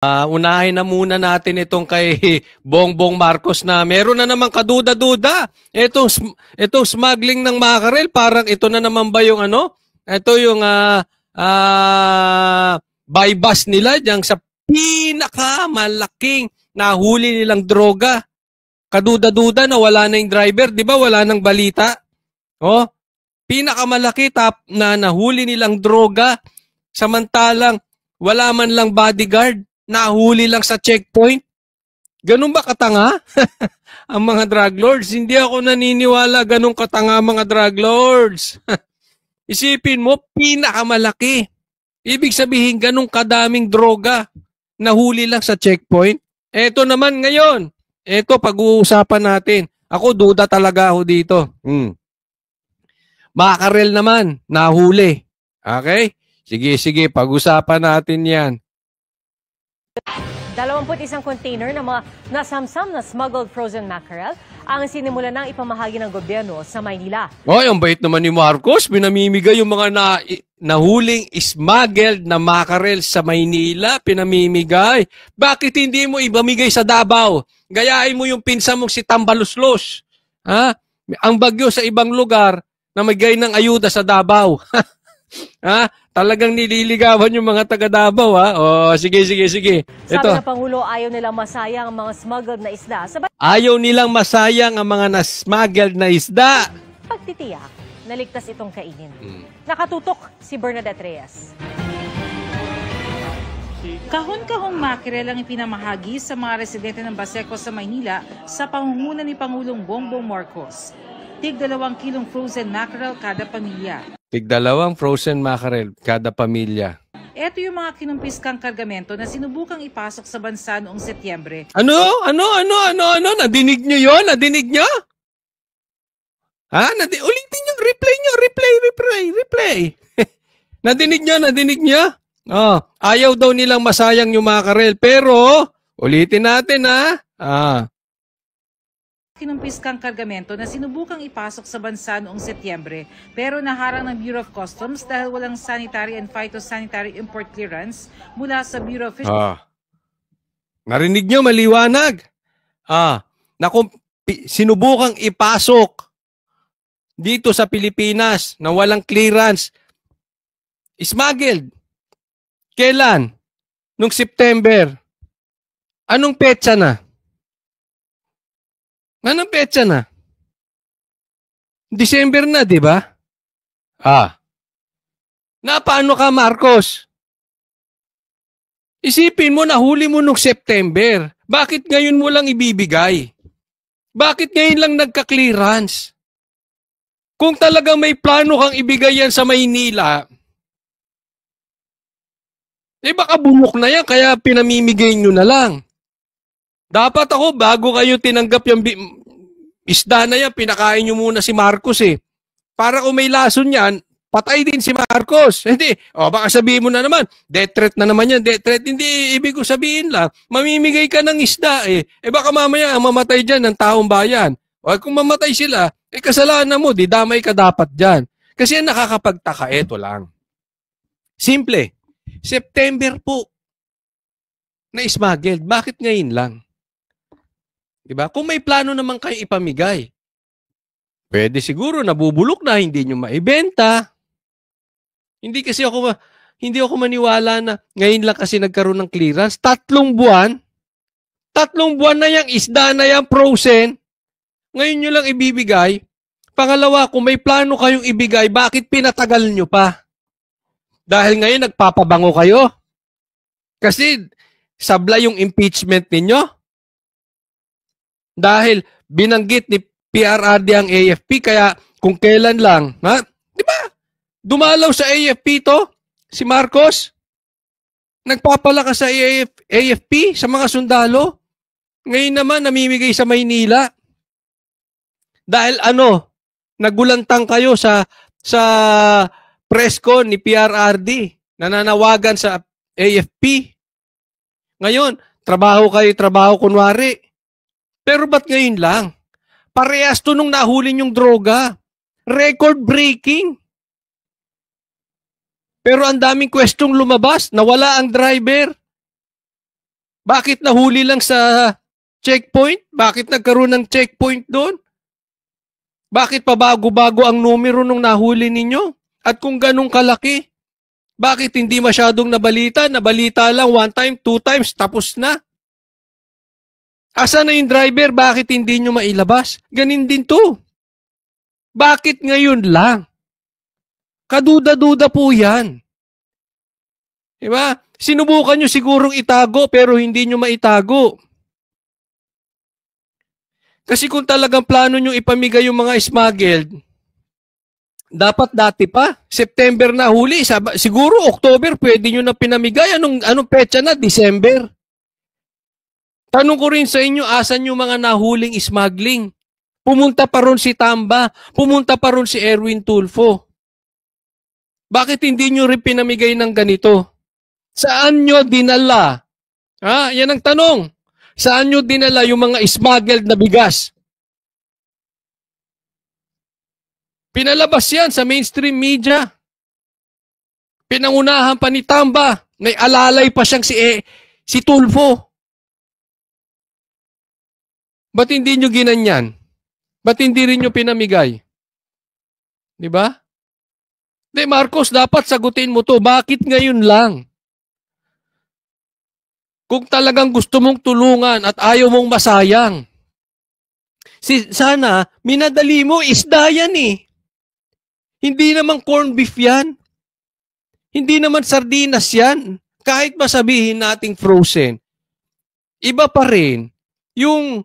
Unahin na muna natin itong kay Bongbong Marcos na meron na naman kaduda-duda. Itong smuggling ng mackerel, parang ito na naman ba yung ano? Ito yung bypass nila dyan sa pinakamalaking nahuli nilang droga. Kaduda-duda na wala na yung driver. Di ba wala nang balita? Oh, pinakamalaki na nahuli nilang droga. Samantalang wala man lang bodyguard. Nahuli lang sa checkpoint. Ganun ba katanga? Ang mga drug lords? Hindi ako naniniwala ganun katanga mga drug lords. Isipin mo, pinakamalaki. Ibig sabihin, ganun kadaming droga. Nahuli lang sa checkpoint. Eto naman ngayon. Eto, pag-uusapan natin. Ako, duda talaga ako dito. Mackerel naman, nahuli. Okay? Sige, pag-usapan natin yan. 21 container ng mga nasamsam na smuggled frozen mackerel ang sinimula ng ipamahagi ng gobyerno sa Maynila. Oy, ang bait naman ni Marcos. Pinamimigay yung mga nahuling smuggled na mackerel sa Maynila. Pinamimigay. Bakit hindi mo ibamigay sa Davao? Gayahin mo yung pinsan mong si Tambaluslos. Ha? Ang bagyo sa ibang lugar na magay ng ayuda sa Davao. Ha? Talagang nililigawan yung mga taga Davao, ha? Oh, sige. Sabi Ito. ng Pangulo, ayaw nilang masayang ang mga smuggled na isda. Ayaw nilang masayang ang mga na-smuggled na isda. Pagtitiyak, naligtas itong kainin. Nakatutok si Bernadette Reyes. Kahon-kahong mackerel ang ipinamahagi sa mga residente ng Baseco sa Maynila sa pangunguna ni Pangulong Bongbong Marcos. Tig 2 kilong frozen mackerel kada pamilya. Tig 2 frozen mackerel kada pamilya. Ito yung mga kinumpiskang kargamento na sinubukang ipasok sa bansa noong Setyembre. Ano? Nadinig nyo yun? Nadinig nyo? Ha? Ulitin nyo. Replay. Nadinig nyo? Oh, ayaw daw nilang masayang yung mackerel. Pero, ulitin natin ha. Kinumpiskang kargamento na sinubukang ipasok sa bansa noong Setyembre pero naharang ng Bureau of Customs dahil walang sanitary and phytosanitary import clearance mula sa Bureau of Fisheries. Narinig nyo, maliwanag. Sinubukang ipasok dito sa Pilipinas na walang clearance. Smuggled. Kailan? Nung September. Anong petsa na? Anong petsa na? December na, di ba? Paano ka, Marcos? Isipin mo, nahuli mo nung September. Bakit ngayon mo lang ibibigay? Bakit ngayon lang nagka-clearance? Kung talagang may plano kang ibigay yan sa Maynila, baka bumuk na yan, kaya pinamimigay nyo na lang. Dapat ako, bago kayo tinanggap yung isda na yan, pinakain nyo muna si Marcos eh. Para kung may lason yan, patay din si Marcos. Hindi, baka sabihin mo na naman, death threat na naman yan, death threat. Hindi, ibig ko sabihin lang, mamimigay ka ng isda eh. Baka mamaya mamatay dyan ng taong bayan. O kung mamatay sila, kasalanan mo, di damay ka dapat dyan. Kasi nakakapagtaka, eto lang. Simple, September po na smuggled. Bakit ngayon lang? Diba? Kung may plano naman kayo ipamigay, pwede siguro nabubulok na, hindi nyo maibenta. Hindi ako maniwala na ngayon lang kasi nagkaroon ng clearance. 3 buwan na yung isda na yung frozen, ngayon nyo lang ibibigay. Pangalawa, kung may plano kayong ibigay, bakit pinatagal nyo pa? Dahil ngayon nagpapabango kayo? Kasi sablay yung impeachment ninyo? Dahil binanggit ni PRRD ang AFP, kaya kung kailan lang, di ba? Dumalaw sa AFP to, si Marcos. Nagpapalakas sa AFP, sa mga sundalo. Ngayon naman, namimigay sa Maynila. Dahil nagulantang kayo sa press con ni PRRD, nananawagan sa AFP. Ngayon, trabaho kunwari. Pero ba't ngayon lang? Parehas to nung nahuli yung droga. Record breaking. Pero ang daming kwestong lumabas, nawala ang driver. Bakit nahuli lang sa checkpoint? Bakit nagkaroon ng checkpoint doon? Bakit pabago-bago ang numero nung nahuli ninyo? At kung ganun kalaki, bakit hindi masyadong nabalita? Nabalita lang 1 time, 2 times, tapos na. Asa na yung driver? Bakit hindi nyo mailabas? Ganin din to. Bakit ngayon lang? Kaduda-duda po yan. Diba? Sinubukan nyo sigurong itago pero hindi nyo maitago. Kasi kung talagang plano nyo ipamigay yung mga smuggled, dapat dati pa. September na huli. Siguro October pwede nyo na pinamigay. Anong petsa na? December. Tanong ko rin sa inyo, asan yung mga nahuling smuggling? Pumunta pa ron si Tamba. Pumunta pa ron si Erwin Tulfo. Bakit hindi nyo rin pinamigay ng ganito? Saan nyo dinala? Yan ang tanong. Saan nyo dinala yung mga smuggled na bigas? Pinalabas yan sa mainstream media. Pinangunahan pa ni Tamba. May alalay pa siyang si Tulfo. Ba't hindi nyo ginanyan? Ba't hindi rin nyo pinamigay? Di ba? Di, Marcos, dapat sagutin mo to. Bakit ngayon lang? Kung talagang gusto mong tulungan at ayaw mong masayang, sana, minadali mo, isda yan eh. Hindi naman corned beef yan. Hindi naman sardinas yan. Kahit ba sabihin nating frozen, iba pa rin yung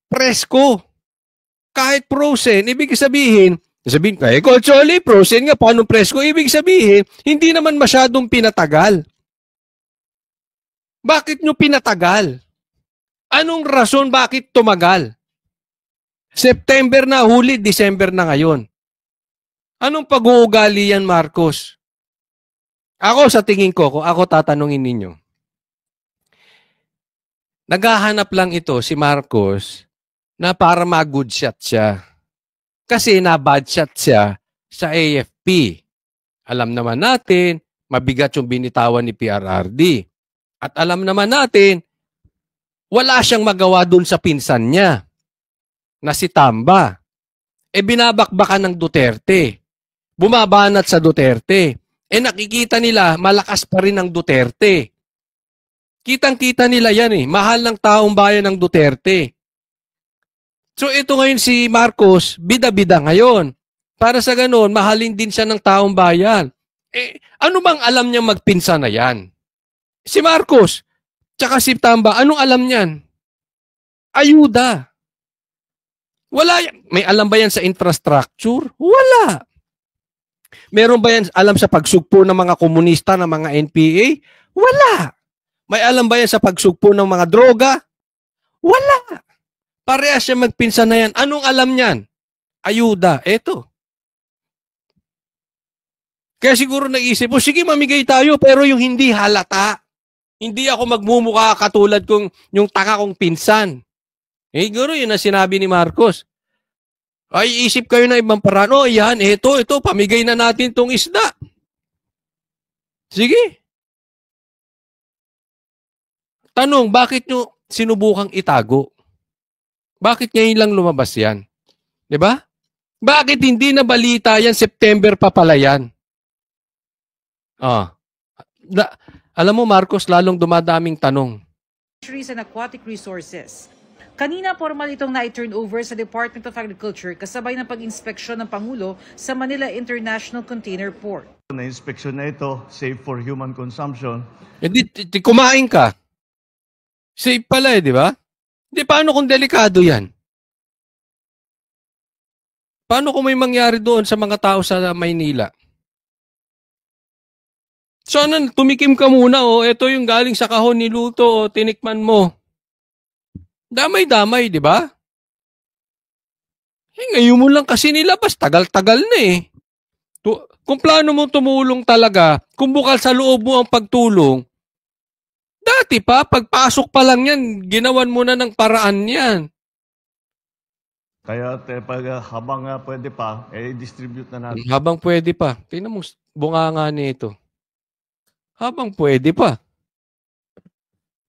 presko. Kahit frozen, ibig sabihin, kaya Colcholi, frozen nga, paano presko? Ibig sabihin, hindi naman masyadong pinatagal. Bakit nyo pinatagal? Anong rason bakit tumagal? September na huli, December na ngayon. Anong pag-uugali yan, Marcos? Ako sa tingin ko, kung ako tatanungin ninyo, naghahanap lang ito si Marcos na para mag-good shot siya. Kasi na-bad shot siya sa AFP. Alam naman natin, mabigat yung binitawan ni PRRD. At alam naman natin, wala siyang magawa dun sa pinsan niya na si Tamba. Binabakbakan ng Duterte. Bumabanat sa Duterte. Nakikita nila, malakas pa rin ang Duterte. Kitang-kita nila yan eh. Mahal ng taong bayan ng Duterte. So ito ngayon si Marcos, bida-bida ngayon. Para sa ganun, mahalin din siya ng taong bayan. Ano bang alam niya magpinsa na yan? Si Marcos, tsaka si Tamba, anong alam niyan? Ayuda. Wala yan. May alam ba yan sa infrastructure? Wala. Meron ba yan alam sa pagsugpo ng mga komunista, ng mga NPA? Wala. May alam ba yan sa pagsugpo ng mga droga? Wala. Parehas siya magpinsan na yan. Anong alam niyan? Ayuda. Eto. Kaya siguro naisip po, sige mamigay tayo pero yung hindi halata. Hindi ako magmumukha katulad kong yung taka kong pinsan. Siguro yun ang sinabi ni Marcos. Ay, isip kayo na ibang paraan. Yan, ito, pamigay na natin tong isda. Sige. Tanong, bakit nyo sinubukang itago? Bakit ngayon lang lumabas yan? Diba? Bakit hindi na balita yan? September pa pala yan. Alam mo, Marcos, lalong dumadaming tanong. Fisheries and Aquatic Resources. Kanina formal itong na-turn over sa Department of Agriculture kasabay ng pag-inspeksyon ng Pangulo sa Manila International Container Port. Na-inspeksyon na ito, safe for human consumption. Di kumain ka. Safe pala di ba? Di paano kung delikado yan? Paano kung may mangyari doon sa mga tao sa Maynila? So, tumikim ka muna, ito yung galing sa kahon ni Luto, tinikman mo. Damay-damay, di ba? Ngayon mo lang kasi nilabas, tagal-tagal na eh. Kung plano mong tumulong talaga, kung bukal sa loob mo ang pagtulong, dati pa, pagpasok pa lang yan, ginawan mo na ng paraan yan. Kaya habang pwede pa, distribute na natin. Habang pwede pa. Tingnan mo, bunganga nito. Habang pwede pa.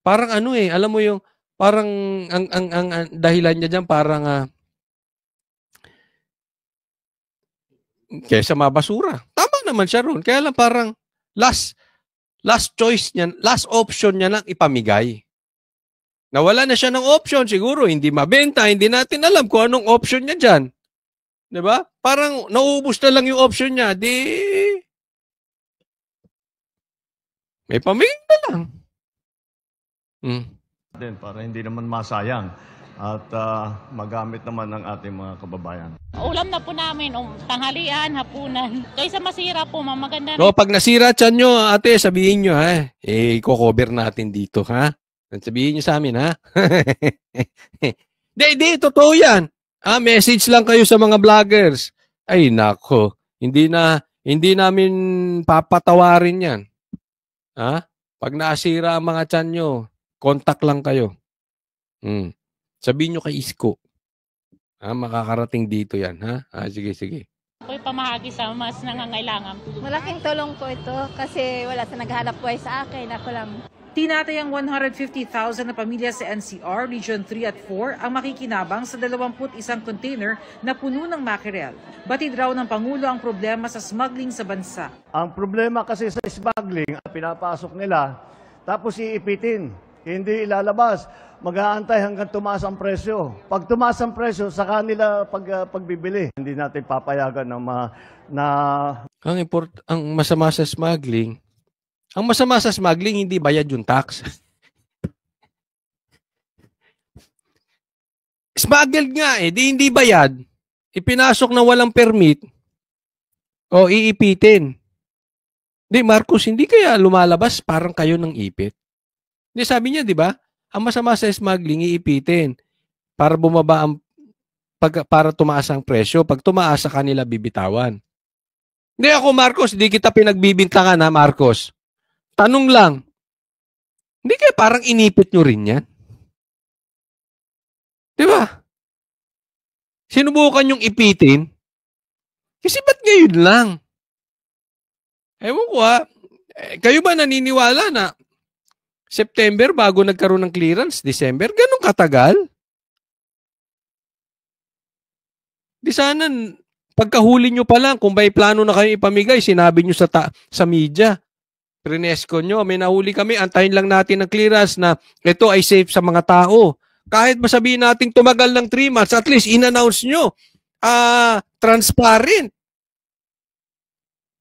Parang ano eh, alam mo yung, parang, ang dahilan niya dyan, parang, kesa mabasura. Tama naman siya ron. Kaya lang parang, last choice niya, last option niya lang ipamigay. Nawala na siya ng option, siguro hindi mabenta, hindi natin alam kung anong option niya dyan. 'Di ba? Parang nauubos na lang yung option niya, di may pamigay na lang. Din para hindi naman masayang at magamit naman ng ating mga kababayan. Ulam na po namin, tanghalian, hapunan. Kaysa masira po, maganda na. No, pag nasira tiyan nyo, ate, sabihin nyo, ha? I-cover natin dito, ha? Sabihin nyo sa amin, ha? Di, totoo yan. Message lang kayo sa mga vloggers. Ay, nako. Hindi namin papatawarin yan. Ha? Pag nasira ang mga tiyan nyo, contact lang kayo. Sabihin nyo kay Isko. Makakarating dito yan, ha? Sige. Ako'y pamahagi sa mas nangangailangan. Malaking tulong po ito kasi wala sa naghahanap buhay sa akin. Ako lang. Tinatayang 150,000 na pamilya sa NCR, Region 3 at 4 ang makikinabang sa 21 container na puno ng mackerel. Batid raw ng Pangulo ang problema sa smuggling sa bansa. Ang problema kasi sa smuggling, pinapasok nila, tapos iipitin, hindi ilalabas. Mag-aantay hanggang tumaas ang presyo. Pag tumaas ang presyo, sa kanila pagbibili. Hindi natin papayagan Ang masama sa smuggling, hindi bayad yung tax. Smuggled nga hindi bayad. Ipinasok na walang permit. O iipitin. Di, Marcos, hindi kaya lumalabas parang kayo ng ipit? Di, sabi niya, di ba? Ang masama sa smuggling, iipitin. Para bumaba para tumaas ang presyo. Pag tumaas sa kanila, bibitawan. Hindi ako, Marcos, di kita pinagbibintangan, ha, Marcos. Tanong lang, hindi kaya parang inipit nyo rin yan? Di ba? Sinubukan yung ipitin? Kasi ba't ngayon lang? Ewan ko kayo ba naniniwala na September bago nagkaroon ng clearance, December, ganun katagal? Di sana, pagkahuli nyo pa lang, kung may plano na kayo ipamigay, sinabi nyo sa media, Prinesco nyo, may nahuli kami, antayin lang natin ang clearance na ito ay safe sa mga tao. Kahit masabihin natin tumagal ng 3 months, at least in-announce nyo, transparent.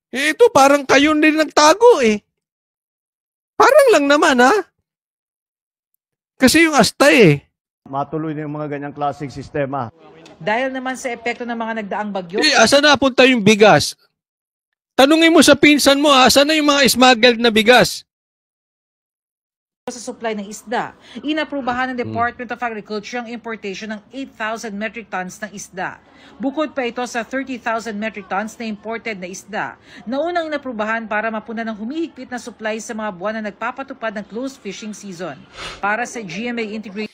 Ito parang kayo din nagtago Parang lang naman Kasi yung asta matuloy na yung mga ganyang klaseng sistema. Dahil naman sa epekto ng mga nagdaang bagyo, asa na punta yung bigas? Tanungin mo sa pinsan mo, saan na yung mga smuggled na bigas? sa supply ng isda, inaprubahan ng Department of Agriculture ang importation ng 8,000 metric tons ng isda. Bukod pa ito sa 30,000 metric tons na imported na isda na unang inaprubahan para mapunan ng humihigpit na supply sa mga buwan na nagpapatupad ng closed fishing season. Para sa GMA Integrated